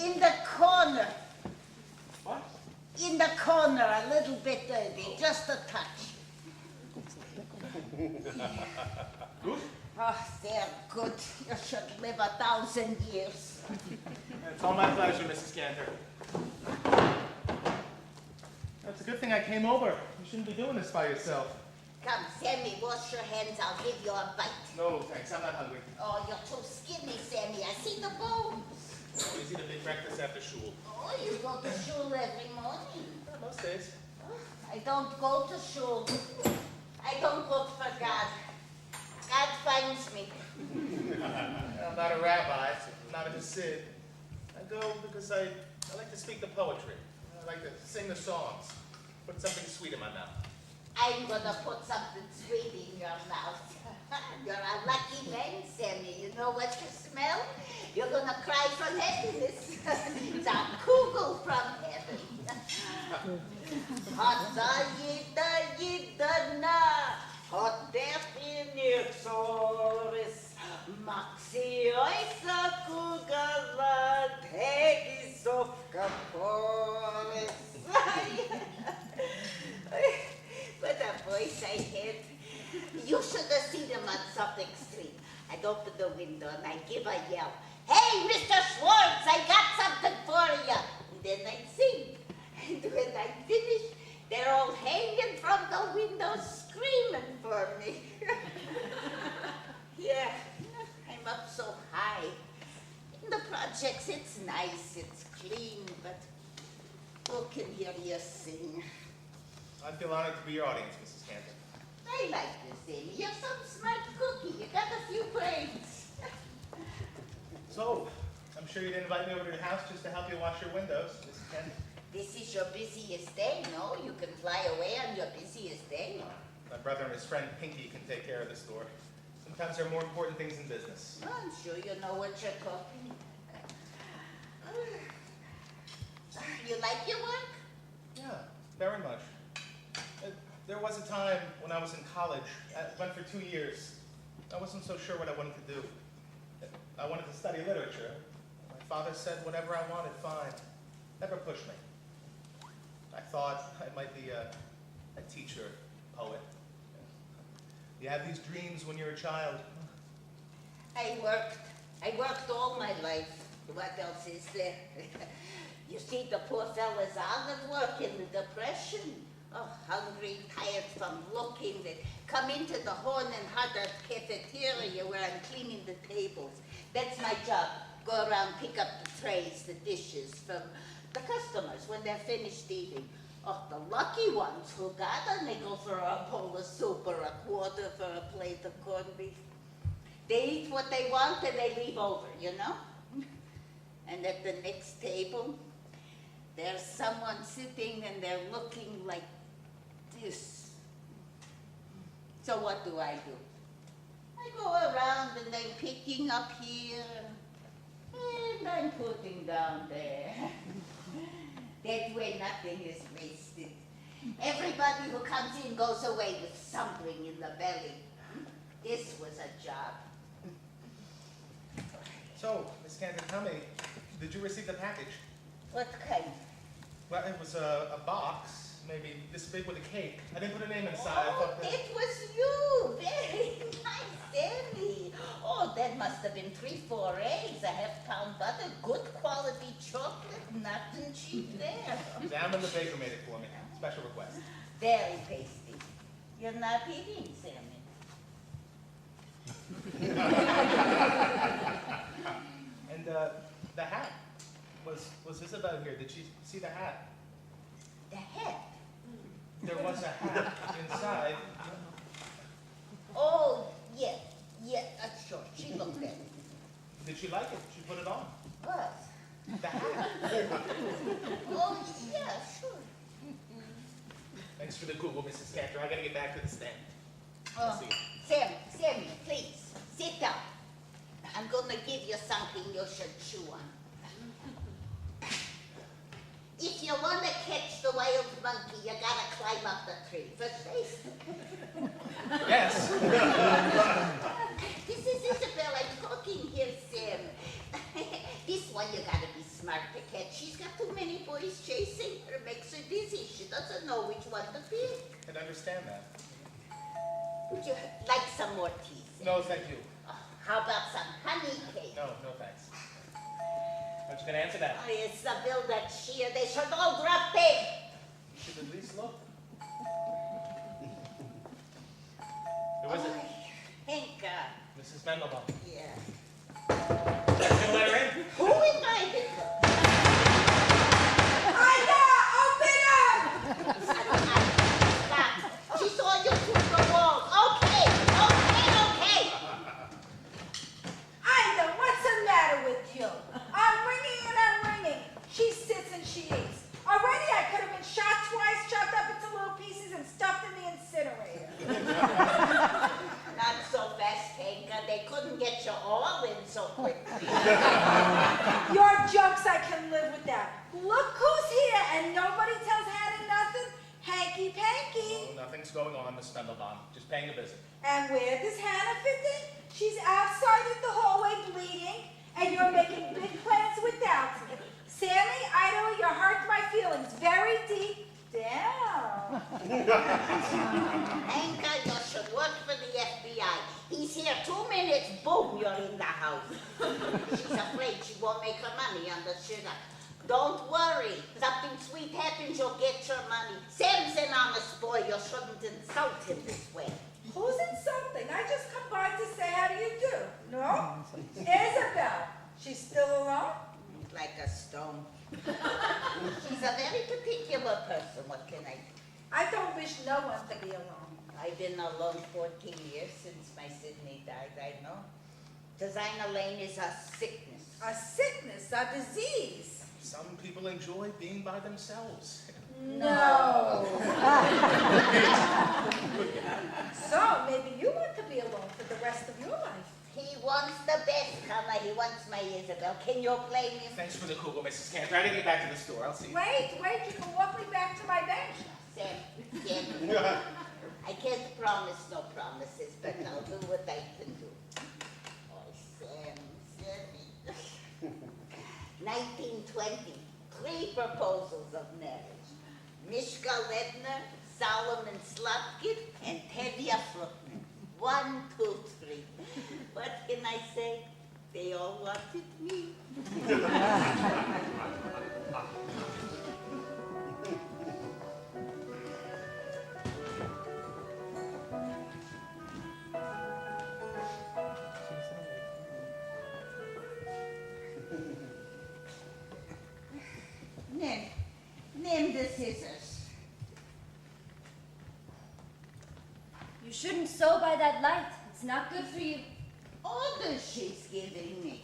In the corner. What? In the corner, a little bit dirty, just a touch. Good? Oh, they're good. You should live 1,000 years. It's all my pleasure, Mrs. Cantor. It's a good thing I came over. You shouldn't be doing this by yourself. Come, Sammy, wash your hands. I'll give you a bite. No, thanks. I'm not hungry. Oh, you're too skinny, Sammy. I see the bones. Always eat a big breakfast after shul. Oh, you go to shul every morning. Most days. Oh, I don't go to shul. I don't look for God. God finds me. I'm not a rabbi, not a Hasid. I go because I like to speak the poetry. I like to sing the songs. Put something sweet in my mouth. I'm gonna put something sweet in your mouth. You're a lucky man, Sammy. You know what you smell? You're gonna cry from happiness. It's a kugel from heaven. Hata yida na, hot definitionis, maxi oisa kugala, tegis of caporis. What a voice I had. You should have seen him on something street. I'd open the window and I'd give a yell. Hey, Mr. Schwartz, I got something for you. And then I'd sing. And when I finish, they're all hanging from the window screaming for me. Yeah, I'm up so high. In the projects, it's nice, it's clean, but who can hear you sing? I feel honored to be your audience, Mrs. Cantor. I like this, Amy. You're some smart cookie. You got a few brains. So, I'm sure you didn't invite me over to your house just to help you wash your windows, Mrs. Cantor. This is your busiest day, no? You can fly away on your busiest day. My brother and his friend Pinky can take care of the store. Sometimes there are more important things in business. Oh, I'm sure you know what you're talking. You like your work? Yeah, very much. There was a time when I was in college. I went for 2 years. I wasn't so sure what I wanted to do. I wanted to study literature. My father said whatever I wanted, fine. Never pushed me. I thought I might be a teacher, poet. You have these dreams when you're a child. I worked all my life. What else is there? You see the poor fellas out of work in the Depression. Oh, hungry, tired from looking. They come into the Horn and Huddart cafeteria where I'm cleaning the tables. That's my job. Go around, pick up the trays, the dishes from the customers when they're finished eating. Oh, the lucky ones who got a nickel for a bowl of soup or a quarter for a plate of corned beef. They eat what they want and they leave over, you know? And at the next table, there's someone sitting and they're looking like this. So what do? I go around and I'm picking up here and I'm putting down there. That way nothing is wasted. Everybody who comes in goes away with something in the belly. This was a job. So, Miss Cantor, tell me, did you receive the package? What kind? Well, it was a box, maybe this big with a cake. I didn't put a name inside. I Oh, thought that... it was you. Very nice, Sammy. Oh, that must have been 3-4 eggs, a half-pound butter, good quality chocolate, nothing cheap there. Sam and the baker made it for me. Special request. Very tasty. You're not eating, Sammy. And the hat. Was Isabel here? Did she see the hat? The hat? There was a hat inside. Oh, yeah, sure. She looked at it. Did she like it? She put it on. What? The hat. Oh, yeah, sure. Thanks for the Google, Mrs. Cantor. I gotta get back to the stand. I'll Oh, see you. Sammy, please, sit down. I'm gonna give you something you should chew on. If you want to catch the wild monkey, you gotta climb up the tree. First base. Yes. This is Isabel. I'm talking here, Sam. This one you gotta be smart to catch. She's got too many boys chasing her. Makes her dizzy. She doesn't know which one to pick. I can understand that. Would you like some more tea? No, thank you. Oh, how about some honey cake? No, no thanks. I'm just gonna answer that. Oh, it's the bill that's here. They should all drop dead. You should at least look. Who is it? Henk, Mrs. Mendelbaum. yeah. Let's get a letter in. Who invited her? Stop. She saw you through the wall. Okay. Ida, what's the matter with you? I'm ringing and I'm ringing. She sits and she eats. Already I could have been shot twice, chopped up into little pieces, and stuffed in the incinerator. Not so fast, Henka. They couldn't get you all in so quickly. Your jokes I can live without. Look who's here, and nobody tells Hannah nothing. Hanky Panky. Oh, nothing's going on, Miss Mendelbaum. Just paying a visit. And where does Hannah fit in? She's outside in the hallway bleeding, and you're making big plans without me. Sammy, I know you hurt my feelings very deep down. Henka, you should work for the FBI. He's here 2 minutes, boom, you're in the house. She's afraid she won't make her money on the sugar. Don't worry. Something sweet happens, you'll get your money. Sam's an honest boy. You shouldn't insult him this way. Who's insulting? I just come by to say how do you do. No? Isabel. She's still alone? Like a stone. She's a very particular person. What can I do? I don't wish no one to be alone. I've been alone 14 years since my Sydney died, I know. Designer Lane is a sickness. A sickness, a disease. Some people enjoy being by themselves. No. So maybe you want to be alone for the rest of your life. He wants the best, Hannah. He wants my Isabel. Can you blame him? Thanks for the Google, Mrs. Cantor. I gotta get back to the store. I'll see you. Wait, you can walk me back to my bench. Sam, I can't promise no promises, but I'll do what I can do. Oh, Sammy. 1920, 3 proposals of marriage. Mishka Ledner, Solomon Slotkin, and Tevye Fruchtman. 1, 2, 3. What can I say? They all wanted me. Name the scissors. You shouldn't sew by that light. It's not good for you. Orders she's giving me.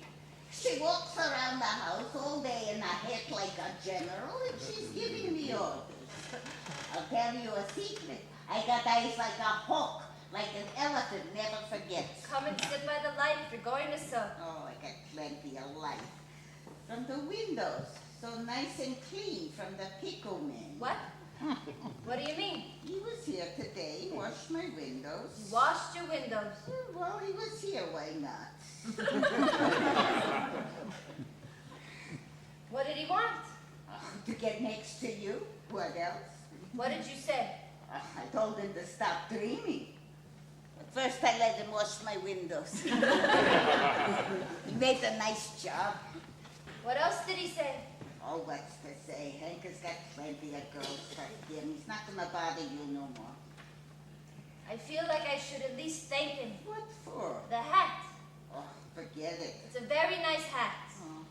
She walks around the house all day in a hat like a general, and she's giving me orders. I'll tell you a secret. I got eyes like a hawk, like an elephant never forgets. Come and sit by the light if you're going to sew. Oh, I got plenty of light. From the windows, so nice and clean from the pickle man. What? What do you mean? He was here today, washed my windows. You washed your windows. Well, he was here, why not? What did he want? To get next to you. What else? What did you say? I told him to stop dreaming. At first I let him wash my windows. He made a nice job. What else did he say? Oh, what's to say? Hank has got plenty of girls for him. He's not gonna bother you no more. I feel like I should at least thank him. What for? The hat. Oh, forget it. It's a very nice hat. Oh,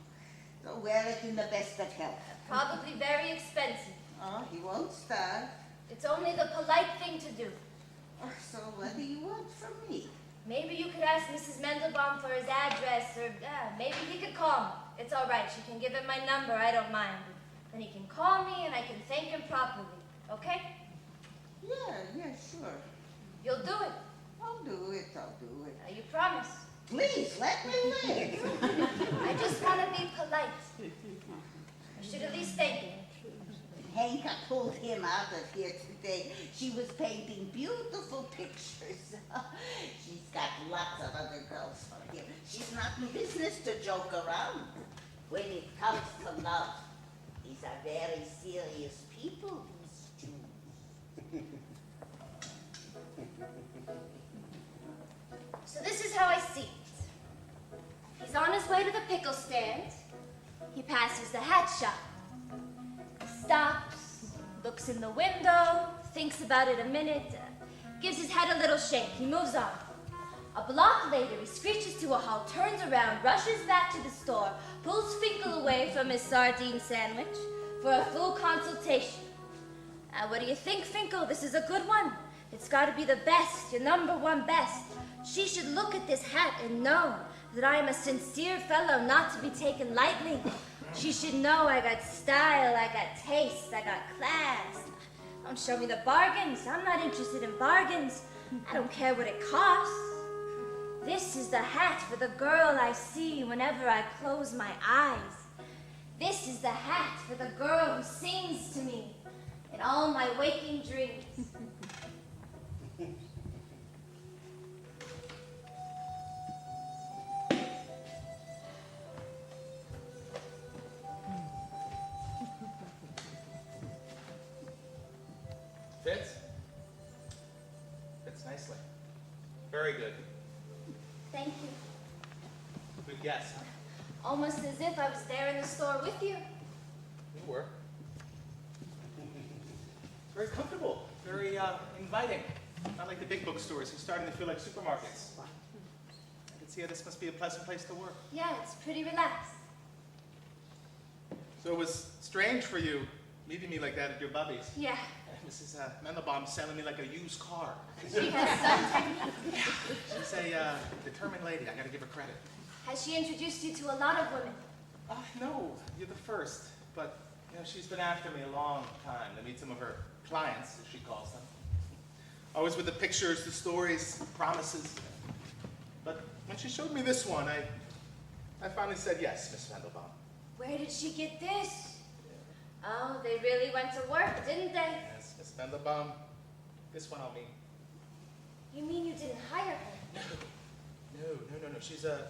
so wear it in the best of health. Probably very expensive. Oh, he won't starve. It's only the polite thing to do. Oh, so what do you want from me? Maybe you could ask Mrs. Mendelbaum for his address, or maybe he could call me. It's all right. She can give him my number. I don't mind. Then he can call me, and I can thank him properly. Okay? Yeah, sure. You'll do it. I'll do it. Now, you promise. Please, let me live. I just want to be polite. I should at least thank him. Hank pulled him out of here today. She was painting beautiful pictures. She's got lots of other girls for him. She's not in business to joke around. when it comes to love, these are very serious people, these Jews. So this is how I see it. He's on his way to the pickle stand. He passes the hat shop. Stops, looks in the window, thinks about it a minute, gives his head a little shake. He moves on. A block later, he screeches to a halt, turns around, rushes back to the store, pulls Finkel away from his sardine sandwich for a full consultation. What do you think, Finkel? This is a good one. It's got to be the best, your number one best. She should look at this hat and know that I am a sincere fellow not to be taken lightly. She should know I got style, I got taste, I got class. Don't show me the bargains. I'm not interested in bargains. I don't care what it costs. This is the hat for the girl I see whenever I close my eyes. This is the hat for the girl who sings to me in all my waking dreams. Fits? Fits nicely. Very good. Thank you. Good guess, huh? Almost as if I was there in the store with you. You were. It's very comfortable, very inviting. Not like the big bookstores. It's starting to feel like supermarkets. I can see how this must be a pleasant place to work. Yeah, it's pretty relaxed. So it was strange for you meeting me like that at your bubby's. Yeah. Mrs. Mendelbaum selling me like a used car. She has some technique. She's a determined lady. I gotta give her credit. Has she introduced you to a lot of women? No, you're the first. But, you know, she's been after me a long time to meet some of her clients, as she calls them. Always with the pictures, the stories, promises. But when she showed me this one, I finally said yes, Miss Mendelbaum. Where did she get this? Oh, they really went to work, didn't they? Yes, Miss Mendelbaum. This one I'll meet. You mean you didn't hire her? No. She's a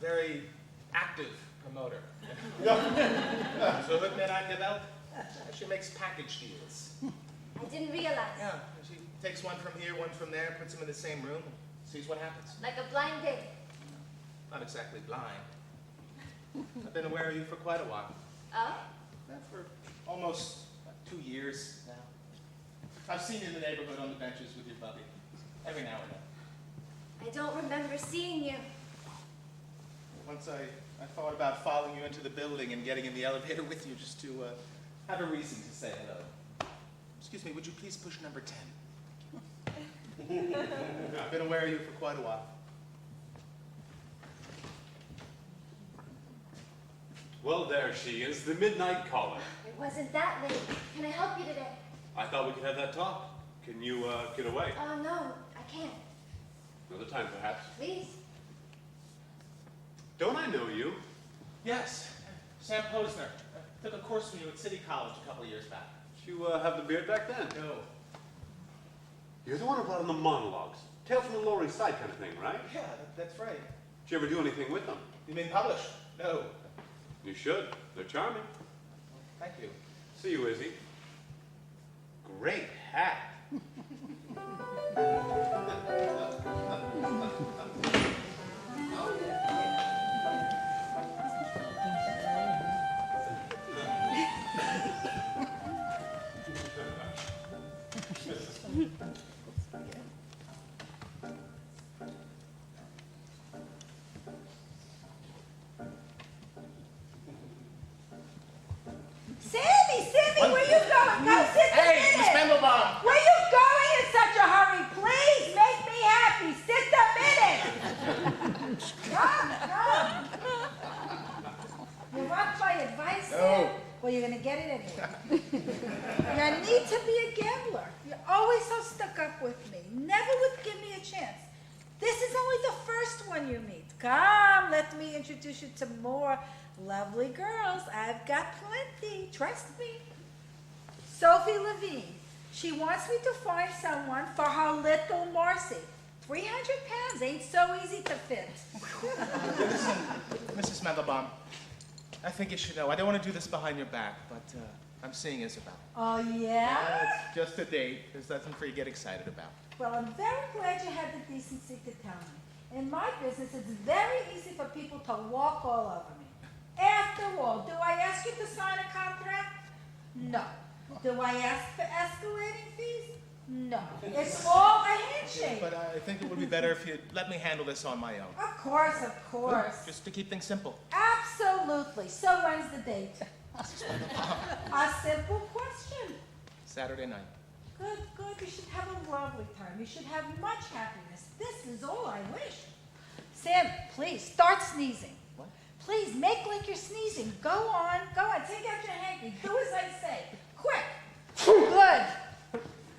very active promoter. So look at active out. She makes package deals. I didn't realize. Yeah, she takes one from here, one from there, puts them in the same room, and sees what happens. Like a blind date. Not exactly blind. I've been aware of you for quite a while. Oh? For almost 2 years now. I've seen you in the neighborhood on the benches with your bubby. Every now and then. I don't remember seeing you. Once I thought about following you into the building and getting in the elevator with you just to have a reason to say hello. Excuse me, would you please push number 10? I've been aware of you for quite a while. Well, there she is, the midnight caller. It wasn't that late. Can I help you today? I thought we could have that talk. Can you get away? Oh, no, I can't. Another time, perhaps. Please. Don't I know you? Yes, Sam Posner. Took a course from you at City College a couple of years back. Did you have the beard back then? No. You're the one who brought in the monologues. Tales from the Lower East Side kind of thing, right? Yeah, that's right. Did you ever do anything with them? You mean publish? No. You should. They're charming. Thank you. See you, Izzy. Great hat. Sammy, where you going? Go sit the Hey, Miss minute. Mendelbaum! Where you going in such a hurry? Please make me happy. Sit the minute. Come. You want my advice? No. Sam? Well, you're gonna get it anyway. You need to be a gambler. You're always so stuck up with me. Never would give me a chance. This is only the first one you meet. Come, let me introduce you to more lovely girls. I've got plenty. Trust me. Sophie Levine. She wants me to find someone for her little Marcy. 300 pounds ain't so easy to fit. Listen, Mrs. Mendelbaum, I think you should know. I don't want to do this behind your back, but I'm seeing Isabel. Oh, yeah? It's just a date. There's nothing for you to get excited about. Well, I'm very glad you had the decency to tell me. In my business, it's very easy for people to walk all over me. After all, do I ask you to sign a contract? No. Do I ask for escalating fees? No. It's all a handshake. But I think it would be better if you let me handle this on my own. Of course, of course. Just to keep things simple. Absolutely. So when's the date? A simple question. Saturday night. Good, good. You should have a lovely time. You should have much happiness. This is all I wish. Sam, please, start sneezing. What? Please, make like you're sneezing. Go on, take out your hanky. Do as I say. Quick. Good.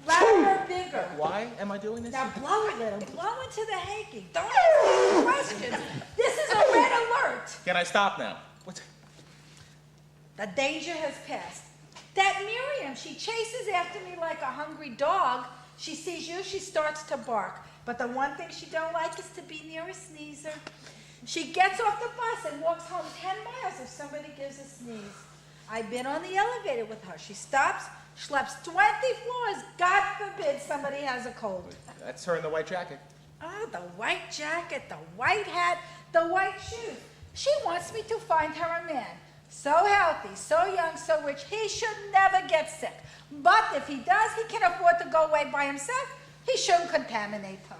Louder, bigger. Why am I doing this? Now blow a little. Blow into the hanky. Don't ask any questions. This is a red alert. Can I stop now? What's... The danger has passed. That Miriam, she chases after me like a hungry dog. She sees you, she starts to bark. But the one thing she don't like is to be near a sneezer. She gets off the bus and walks home 10 miles if somebody gives a sneeze. I've been on the elevator with her. She stops, schleps 20 floors. God forbid somebody has a cold. That's her in the white jacket. Oh, the white jacket, the white hat, the white shoes. She wants me to find her a man. So healthy, so young, so rich, he should never get sick. But if he does, he can afford to go away by himself. He shouldn't contaminate her.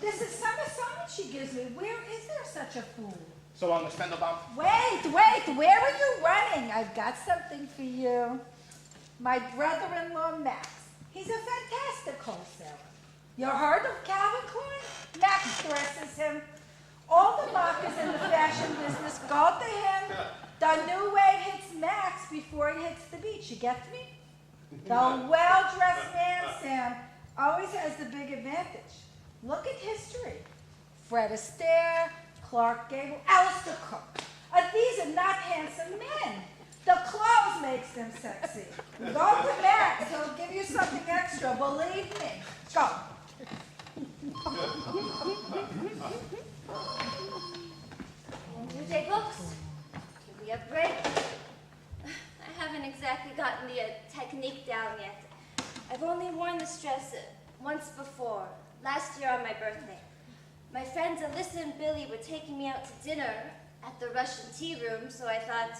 This is some assignment she gives me. Where is there such a fool? So long, Miss Fendelbaum. Wait, where are you running? I've got something for you. My brother-in-law, Max. He's a fantastic wholesaler. You heard of Calvin Klein? Max dresses him. All the markers in the fashion business go to him. The new wave hits Max before it hits the beach. You get me? The well-dressed man, Sam, always has the big advantage. Look at history. Fred Astaire, Clark Gable, Alistair Cook. These are not handsome men. The clothes makes them sexy. Go to Max. He'll give you something extra. Believe me. Go. New day books. Give me a break. I haven't exactly gotten the technique down yet. I've only worn this dress once before, last year on my birthday. My friends Alyssa and Billy were taking me out to dinner at the Russian tea room, so I thought,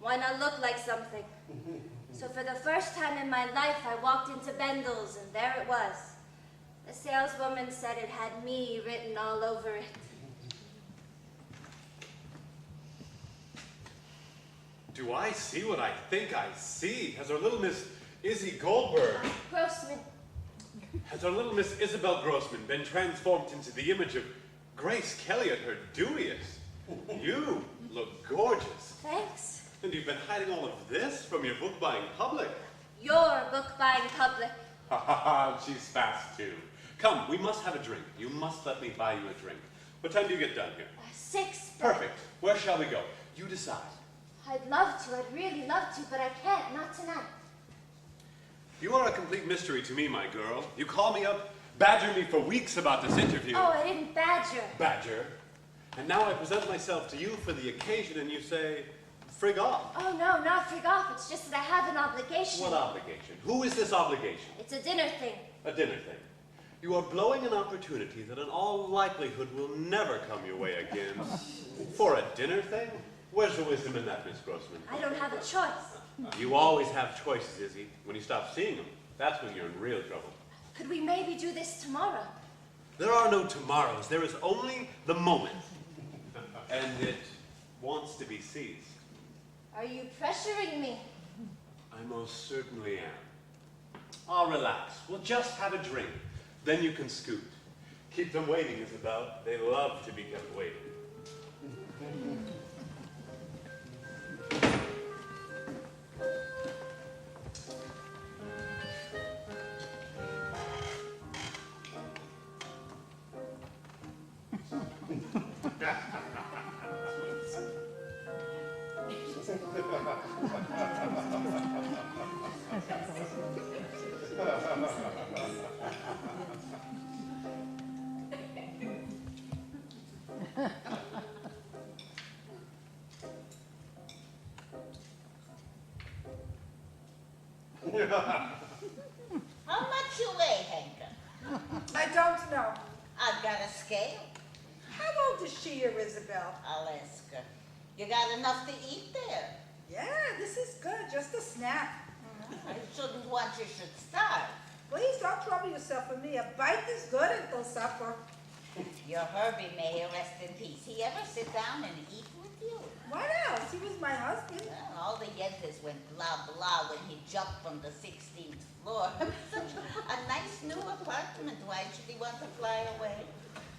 why not look like something? So for the first time in my life, I walked into Bendel's, and there it was. The saleswoman said it had me written all over it. Do I see what I think I see? Has our little Miss Izzy Goldberg, Grossman. has our little Miss Isabel Grossman been transformed into the image of Grace Kelly at her dewiest? You look gorgeous. Thanks. And you've been hiding all of this from your book-buying public. Your book-buying public. Ha ha ha, she's fast too. Come, we must have a drink. You must let me buy you a drink. What time do you get done here? 6. Perfect. Where shall we go? You decide. I'd love to. I'd really love to, but I can't. Not tonight. You are a complete mystery to me, my girl. You call me up, badger me for weeks about this interview. Oh, I didn't badger. Badger. And now I present myself to you for the occasion and you say, frig off. Oh, no, not frig off. It's just that I have an obligation. What obligation? Who is this obligation? It's a dinner thing. A dinner thing. You are blowing an opportunity that in all likelihood will never come your way again. For a dinner thing? Where's the wisdom in that, Miss Grossman? I don't have a choice. You always have choices, Izzy. When you stop seeing them, that's when you're in real trouble. Could we maybe do this tomorrow? There are no tomorrows. There is only the moment. And it wants to be seized. Are you pressuring me? I most certainly am. I'll relax. We'll just have a drink. Then you can scoot. Keep them waiting, Isabel. They love to be kept waiting. How much you weigh, Hanker? I don't know. I've got a scale. How old is she, your Isabel? I'll ask her. You got enough to eat there? Yeah, this is good. Just a snack. I shouldn't want you should starve. Please don't trouble yourself with me. A bite is good until supper. Your Herbie, may he rest in peace. He ever sit down and eat with you? What else? He was my husband. Well, all the yentas went blah blah when he jumped from the 16th floor. Such a nice new apartment. Why should he want to fly away?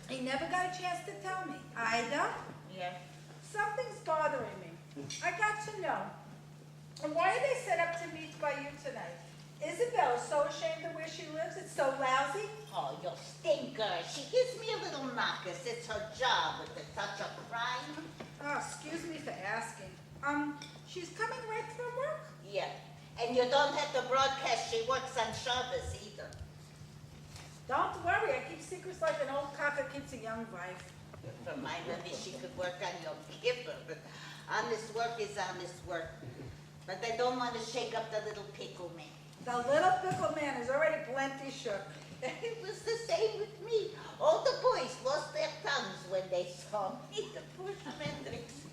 He never got a chance to tell me. Ida, Yeah. something's bothering me. I got to know. And why are they set up to meet by you tonight? Isabel is so ashamed of where she lives. It's so lousy. Oh, you stinker. She gives me a little knockers. It's her job. Is it such a crime? Oh, excuse me for asking. She's coming right from work? Yeah. And you don't have to broadcast she works on Shabbos either. Don't worry. I keep secrets like an old cocker keeps a young wife. Remind me she could work on your Kippur. Honest work is honest work. But I don't want to shake up the little pickle man. The little pickle man is already plenty shook. It was the same with me. All the boys lost their tongues when they saw me, the poor Schmendricks.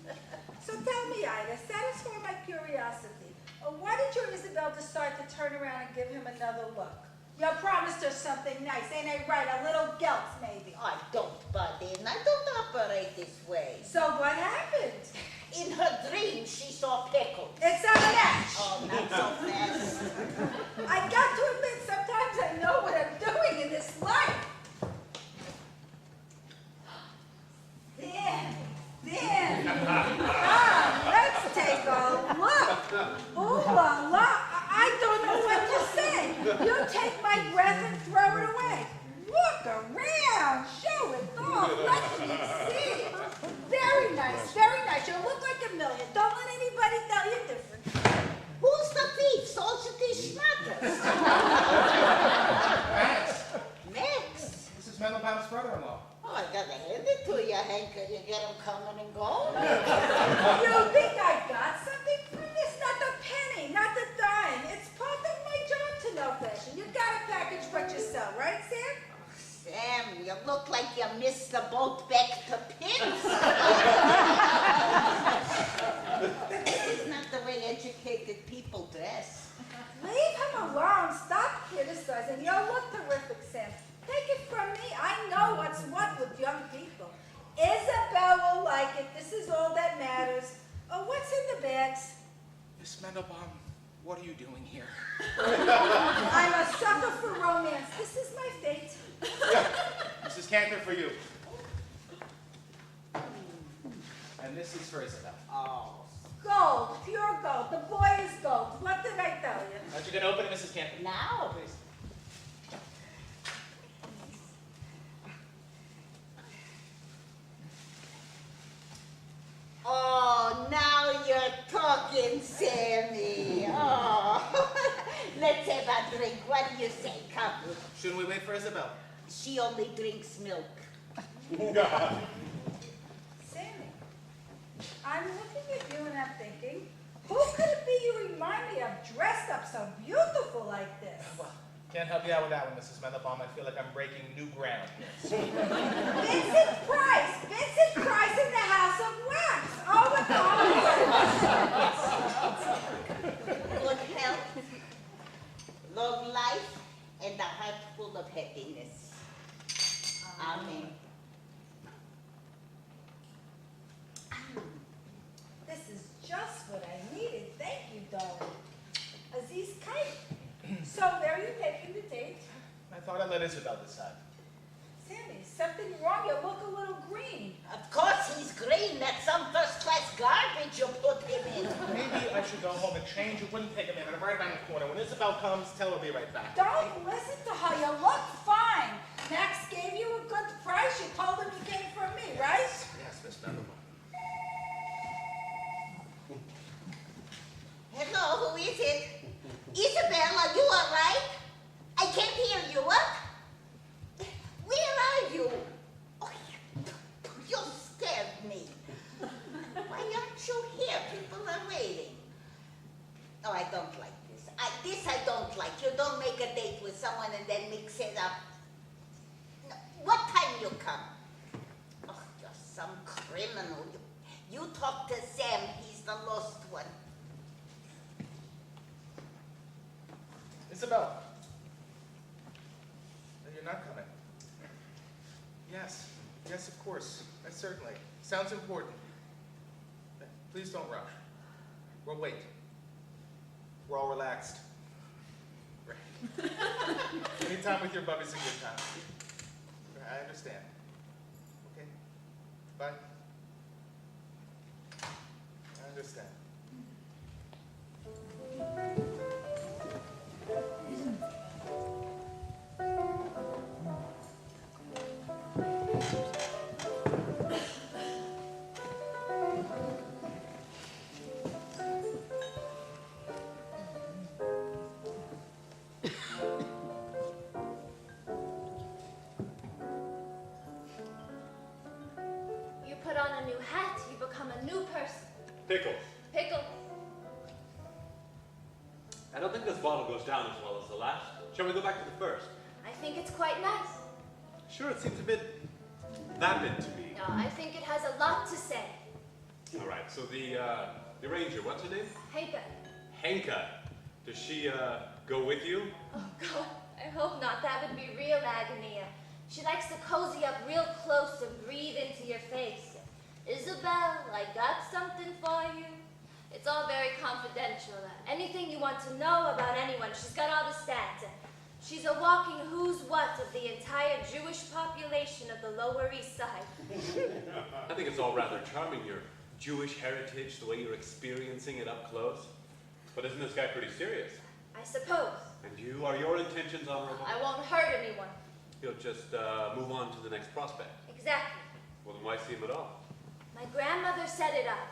So tell me, Ida, satisfy my curiosity. Why did your Isabel decide to turn around and give him another look? You promised her something nice, ain't I right? A little guilt, maybe. I don't butt in. I don't operate this way. So what happened? In her dream, she saw pickles. It's a match. Oh, not so fast. I got to admit, sometimes I know what I'm doing in this life. Dan. Let's take a look. Ooh la la. I don't know what to say. You take my breath and throw it away. Look around. Show it off. Let me see. Very nice. Very nice. You look like a million. Don't let anybody tell you different. Who's the thief? Soldier these schmatters. Max, Max. this is Mandelbaum's brother-in-law. Oh, I gotta hand it to you, Hanker. You get them coming and going. You think I got something from this? Not the penny, not the dime. It's part of my job to know fashion. You gotta package what you sell, right, Sam? Sam, you look like you missed the boat back to Pins. This is not the way educated people dress. Leave him alone. Stop criticizing. You look terrific, Sam. Take it from me. I know what's what with young people. Isabel will like it. This is all that matters. Oh, what's in the bags? Miss Mandelbaum, what are you doing here? I'm a sucker for romance. This is my fate. Mrs. Cantor for you. And this is for Isabel. Oh. Gold, pure gold. The boy is gold. What did I tell you? Aren't you going to open it, Mrs. Cantor? Now? Please. Oh, now you're talking, Sammy. Oh. Let's have a drink. What do you say? Come. Shouldn't we wait for Isabel? She only drinks milk. Sammy, I'm looking at you and I'm thinking, who could it be you remind me of dressed up so beautiful like this? Well, can't help you out with that one, Mrs. Mandelbaum. I feel like I'm breaking new ground. Vincent Price! Vincent Price in the House of Wax! Oh, it's all Good health, long life, and a heart full of happiness. Amen. This is just what I needed. Thank you, darling. Aziz Kite. So there you taking the date. I thought I'd let Isabel decide. Sammy, something wrong? You look a little green. Of course he's green. That's some first-class garbage you put him in. Maybe I should go home and change. It wouldn't take a minute. I'm right around the corner. When Isabel comes, tell her I'll be right back. Don't listen to her. You look fine. Max gave you a good price. You told him you came from me, right? Yes, Miss Mandelbaum. Hello, who is it? Isabel, are you all right? I can't hear you. What? Where are you? Oh, you scared me. Why aren't you here? People are waiting. Oh, I don't like this. this I don't like. You don't make a date with someone and then mix it up. No, what time you come? Oh, you're some criminal. You talk to Sam. He's the lost one. Isabel. You're not coming. Yes. Yes, of course. Certainly. Sounds important. Please don't rush. We'll wait. We're all relaxed. Right. Any time with your bubby's a good time. I understand. Okay? Bye. I understand. You put on a new hat, you become a new person. Pickles. Pickle. I don't think this bottle goes down as well as the last. Shall we go back to the first? I think it's quite nice. Sure, it seems a bit vapid to me. No, I think it has a lot to say. All right, so the ranger, what's her name? Henka. Henka. Does she go with you? Oh, God, I hope not. That would be real agony. She likes to cozy up real close and breathe into your face. Isabel, I got something for you. It's all very confidential. Anything you want to know about anyone, she's got all the stats. She's a walking who's what of the entire Jewish population of the Lower East Side. I think it's all rather charming, your Jewish heritage, the way you're experiencing it up close. But isn't this guy pretty serious? I suppose. And you, are your intentions honorable? I won't hurt anyone. You'll just move on to the next prospect. Exactly. Well, then why see him at all? My grandmother set it up.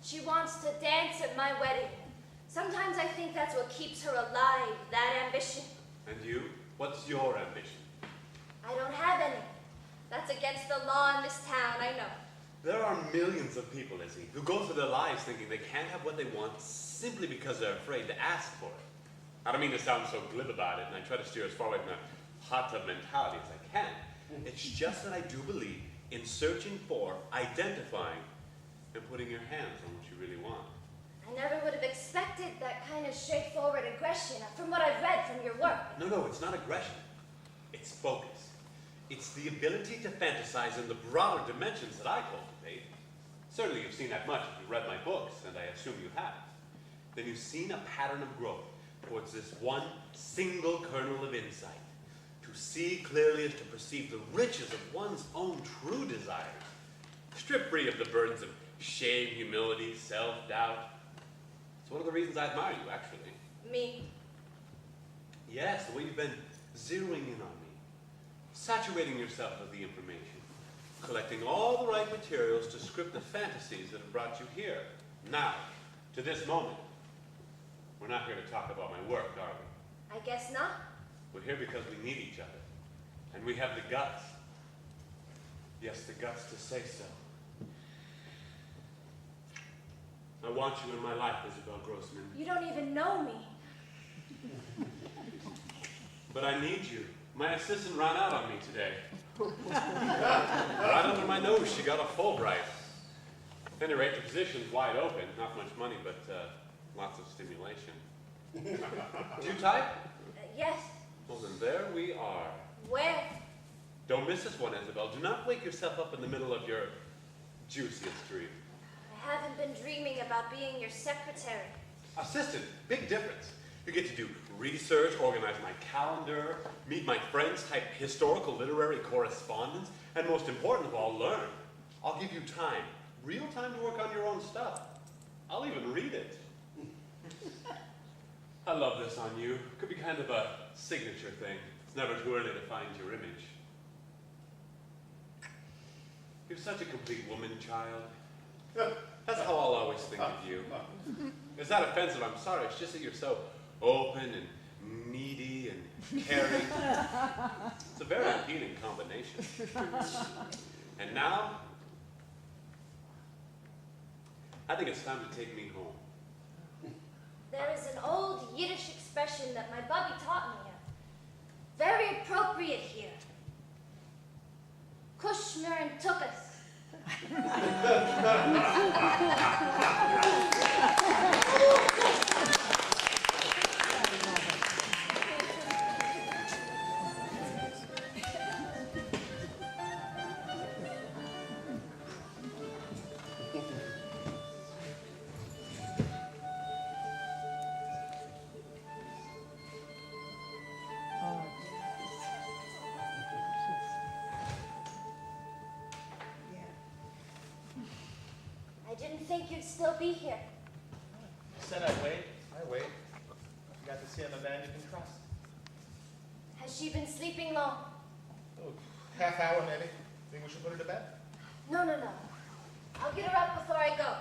She wants to dance at my wedding. Sometimes I think that's what keeps her alive, that ambition. And you? What's your ambition? I don't have any. That's against the law in this town, I know. There are millions of people, Izzy, who go through their lives thinking they can't have what they want simply because they're afraid to ask for it. I don't mean to sound so glib about it, and I try to steer as far away from that hot tub mentality as I can. It's just that I do believe in searching for, identifying, and putting your hands on what you really want. I never would have expected that kind of straightforward aggression from what I've read from your work. No, it's not aggression. It's focus. It's the ability to fantasize in the broader dimensions that I cultivate. Certainly you've seen that much if you've read my books, and I assume you have. Then you've seen a pattern of growth towards this one single kernel of insight. To see clearly is to perceive the riches of one's own true desires. Strip free of the burdens of shame, humility, self-doubt. It's one of the reasons I admire you, actually. Me. Yes, the way you've been zeroing in on me. Saturating yourself with the information. Collecting all the right materials to script the fantasies that have brought you here. Now, to this moment. We're not here to talk about my work, are we? I guess not. We're here because we need each other. And we have the guts. Yes, the guts to say so. I want you in my life, Isabel Grossman. You don't even know me. But I need you. My assistant ran out on me today. Right under my nose, she got a Fulbright. At any rate, the position's wide open. Not much money, but lots of stimulation. Do you type? Yes. Well, then there we are. Where? Don't miss this one, Isabel. Do not wake yourself up in the middle of your juiciest dream. I haven't been dreaming about being your secretary. Assistant, big difference. You get to do research, organize my calendar, meet my friends, type historical literary correspondence, and most important of all, learn. I'll give you time, real time to work on your own stuff. I'll even read it. I love this on you. Could be kind of a signature thing. It's never too early to find your image. You're such a complete woman, child. That's how I'll always think of you. It's not offensive, I'm sorry. It's just that you're so open and needy and caring. It's a very appealing combination. And now, I think it's time to take me home. There is an old Yiddish expression expression that my bubby taught me. Very appropriate here. Kushmer and Tukas. I didn't think you'd still be here. You said I'd wait. I wait. You got to see I'm a man you can trust. Has she been sleeping long? Oh, half hour maybe. Think we should put her to bed? No. I'll get her up before I go.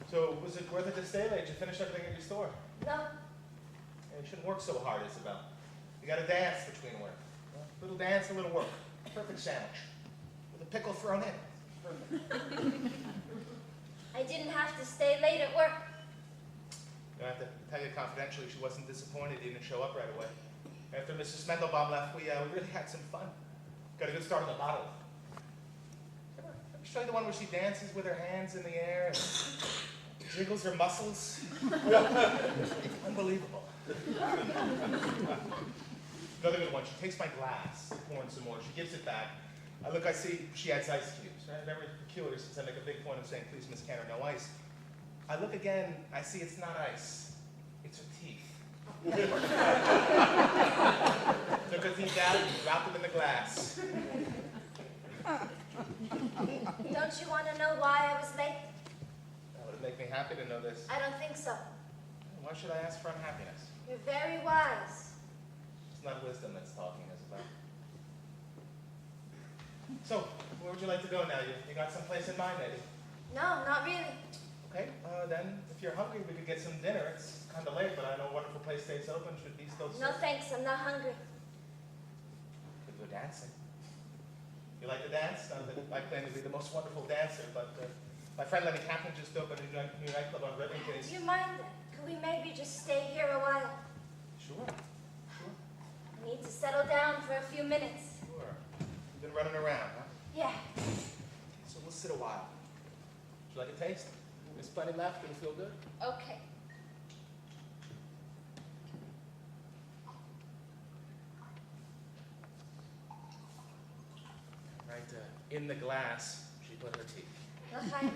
So, was it worth it to stay late? Did you finish everything at your store? No? Yeah, you shouldn't work so hard, Isabel. You got to dance between work. A little dance, a little work. Perfect sandwich. With a pickle thrown in. Perfect. I didn't have to stay late at work. I have to tell you confidentially, she wasn't disappointed he didn't show up right away. After Mrs. Smendelbaum left, we really had some fun. Got a good start on the bottle. Let me show you the one where she dances with her hands in the air and jiggles her muscles. Unbelievable. Another good one. She takes my glass, pouring some more. She gives it back. I look, I see she adds ice cubes. Right? Very peculiar since I make a big point of saying, please, Miss Cantor, no ice. I look again, I see it's not ice. It's her teeth. Took her teeth out and dropped them in the glass. Don't you want to know why I was late? That would make me happy to know this. I don't think so. Why should I ask for unhappiness? You're very wise. It's not wisdom that's talking, Isabel. So, where would you like to go now? You got some place in mind, maybe? No, not really. Okay, then if you're hungry, we could get some dinner. It's kind of late, but I know a wonderful place stays open. Should be still No thanks, I'm not hungry. Could go dancing. You like to dance? Not that I claim to be the most wonderful dancer, but my friend Lenny Kaplan just opened a new nightclub on Rivington. Do you mind? Could we maybe just stay here a while? Sure. I need to settle down for a few minutes. Sure. You've been running around, huh? Yeah. So we'll sit a while. Would you like a taste? There's plenty left. It'll feel good. Okay. Right in the glass, she put her teeth. Okay.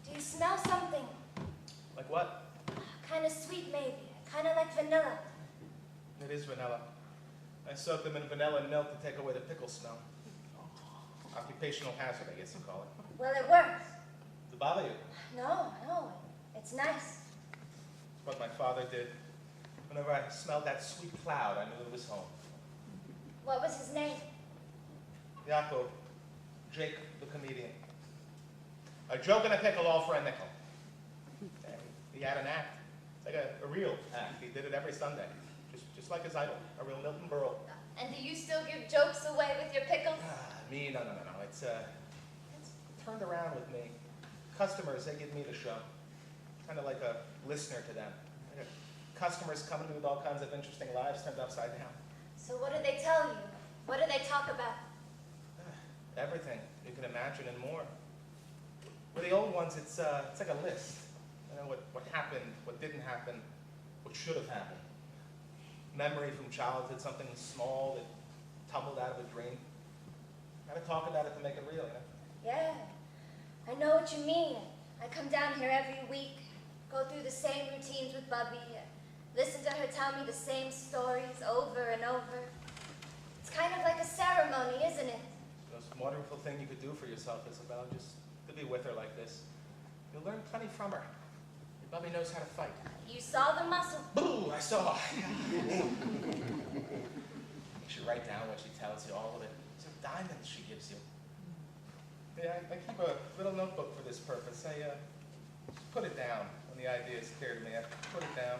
Do you smell something? Like what? Kind of sweet, maybe. Kind of like vanilla. It is vanilla. I soaked them in vanilla and milk to take away the pickle smell. Occupational hazard, I guess you call it. Well, it works. Does it bother you? No. It's nice. It's what my father did. Whenever I smelled that sweet cloud, I knew it was home. What was his name? Yaakov, Jake the comedian. A joke and a pickle all for a nickel. And he had an act. It's like a real act. He did it every Sunday. Just like his idol, a real Milton Berle. And do you still give jokes away with your pickles? Me? No. It's turned around with me. Customers, they give me the show. Kind of like a listener to them. Customers coming to me with all kinds of interesting lives turned upside down. So what do they tell you? What do they talk about? Everything you can imagine and more. With the old ones, it's like a list. You know, what happened, what didn't happen, what should have happened. Memory from childhood, something small that tumbled out of a dream. Gotta talk about it to make it real, you know? Yeah, I know what you mean. I come down here every week, go through the same routines with Bubby, listen to her tell me the same stories over and over. It's kind of like a ceremony, isn't it? The most wonderful thing you could do for yourself, Isabel, just to be with her like this. You'll learn plenty from her. Your Bubby knows how to fight. You saw the muscle. Boo! I saw. You should write down what she tells you, all of it. It's a diamonds she gives you. Yeah, I keep a little notebook for this purpose. I put it down when the idea is clear to me. I put it down.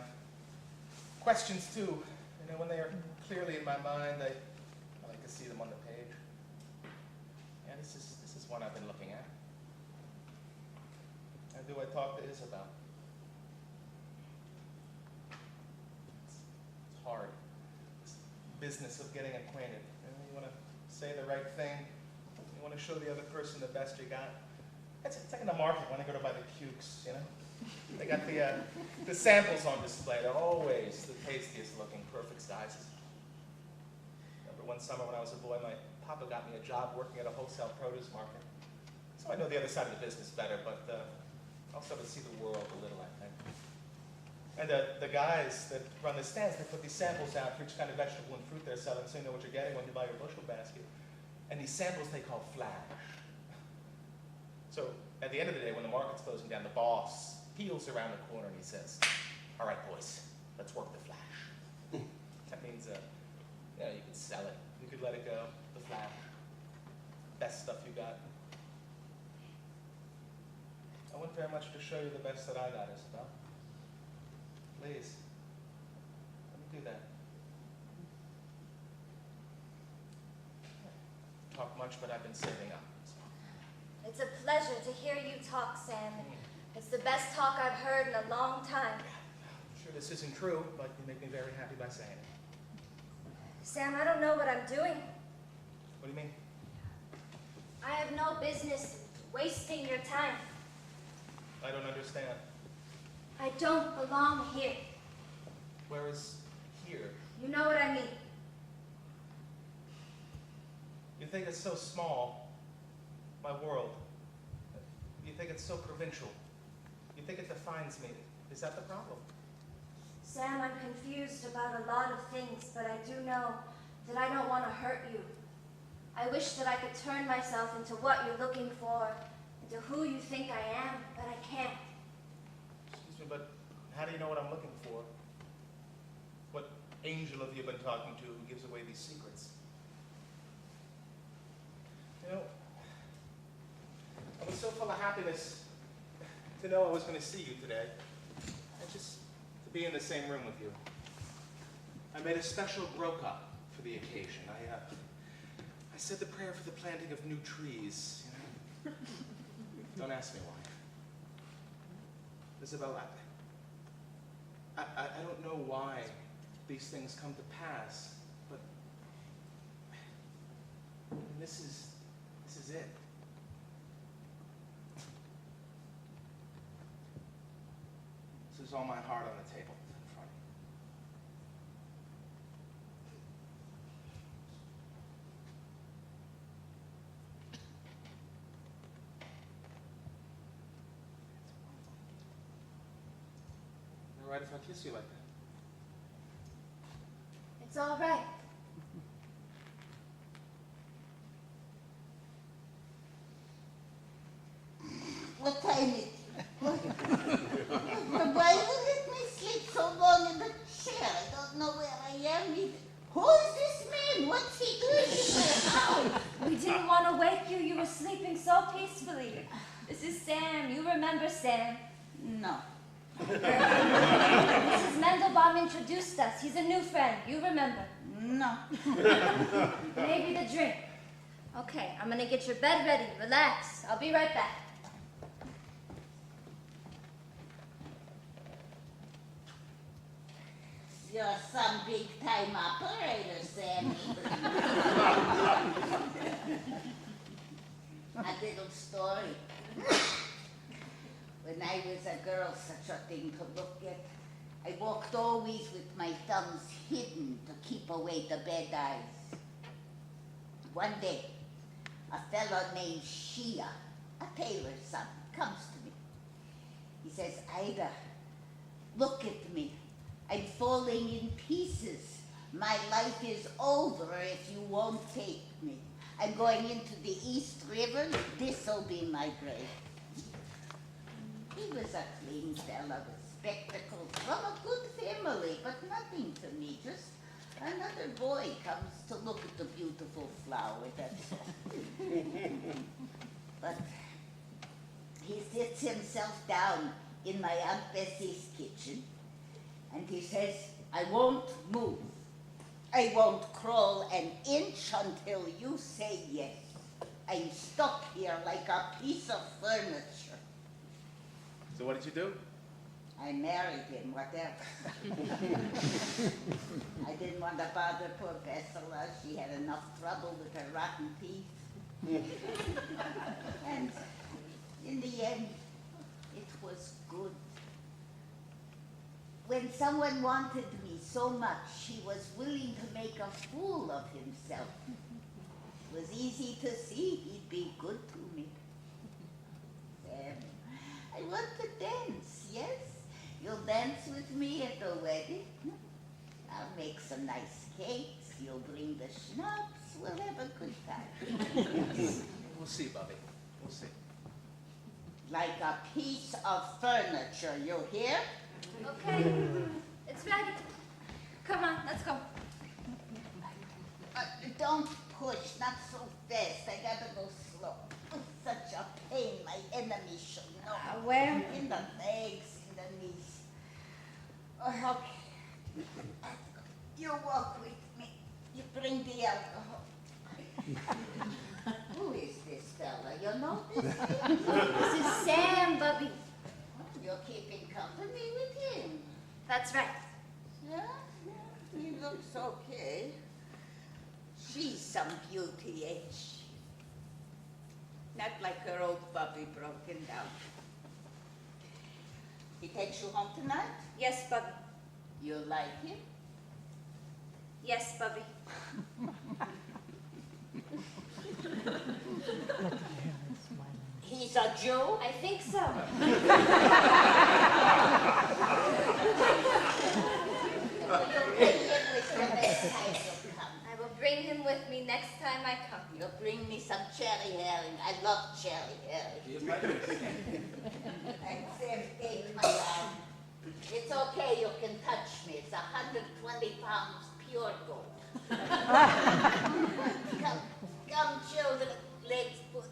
Questions too. You know, when they are clearly in my mind, I like to see them on the page. Yeah, this is one I've been looking at. do I talk to Isabel? It's hard. This business of getting acquainted. You want to say the right thing. You want to show the other person the best you got. It's like in the market when I go to buy the cukes, you know? They got the samples on display. They're always the tastiest looking, perfect sizes. Remember one summer when I was a boy, my papa got me a job working at a wholesale produce market. So I know the other side of the business better, but also to see the world a little, I think. And the guys that run the stands, they put these samples out for each kind of vegetable and fruit they're selling, so you know what you're getting when you buy your bushel basket. And these samples they call flash. So at the end of the day, when the market's closing down, the boss peels around the corner and he says, "All right, boys, let's work the flash." That means, you know, you could sell it, you could let it go, the flash, best stuff you got. I want very much to show you the best that I got, Isabel. Please, let me do that. Talk much, but I've been saving up. It's a pleasure to hear you talk, Sam. It's the best talk I've heard in a long time. I'm sure this isn't true, but you make me very happy by saying it. Sam, I don't know what I'm doing. What do you mean? I have no business wasting your time. I don't understand. I don't belong here. Where is here? You know what I mean. You think it's so small, my world. You think it's so provincial. You think it defines me. Is that the problem? Sam, I'm confused about a lot of things, but I do know that I don't want to hurt you. I wish that I could turn myself into what you're looking for, into who you think I am, but I can't. Excuse me, but how do you know what I'm looking for? What angel have you been talking to who gives away these secrets? You know, I was so full of happiness to know I was going to see you today, and just to be in the same room with you. I made a special grow cup for the occasion. I said the prayer for the planting of new trees, you know. Don't ask me why. Isabel, I don't know why these things come to pass, but this is it. This is all my heart on the table in front of you. Is it all right if I kiss you like that? It's all right. What time is it? Why you let me sleep so long in the chair? I don't know where I am either. Who is this man? What's he doing? We didn't want to wake you. You were sleeping so peacefully. This is Sam. You remember Sam? No. Mrs. Mendelbaum introduced us. He's a new friend. You remember? No. Maybe the drink. Okay, I'm going to get your bed ready. Relax. I'll be right back. You're some big-time operator, Sammy. A little story. When I was a girl, such a thing to look at. I walked always with my thumbs hidden to keep away the bad eyes. One day, a fellow named Shia, a tailor's son, comes to me. He says, "Ida, look at me. I'm falling in pieces. My life is over if you won't take me. I'm going into the East River. This'll be my grave." He was a clean fella with spectacles, from a good family, but nothing to me. Just another boy comes to look at the beautiful flower, that's all. But he sits himself down in my Aunt Bessie's kitchen, and he says, "I won't move. I won't crawl an inch until you say yes. I'm stuck here like a piece of furniture." So what did you do? I married him, whatever. I didn't want to bother poor Bessela. She had enough trouble with her rotten teeth. And in the end, it was good. When someone wanted me so much, he was willing to make a fool of himself. It was easy to see he'd be good to me. Sam, I want to dance, yes? You'll dance with me at the wedding? I'll make some nice cakes. You'll bring the schnapps. We'll have a good time. We'll see, Bubby. We'll see. Like a piece of furniture, you hear? Okay, it's ready. Come on, let's go. Don't push, not so fast. I gotta go slow. Such a pain, my enemy should know. Where? In the legs, in the knees. Oh, okay. You walk with me. You bring the alcohol. Who is this fella? You know this? This is Sam, Bubby. You're keeping company with him. That's right. Yeah, he looks okay. She's some beauty, ain't she? Not like her old puppy broken down. He takes you home tonight? Yes, Bubby. You like him? Yes, Bubby. He's a Jew? I think so. I will bring him with me next time I come. You bring me some cherry herring. I love cherry herring. Here's my face. And Sam ate my arm. It's okay, you can touch me. It's 120 pounds pure gold. Come, children, let's put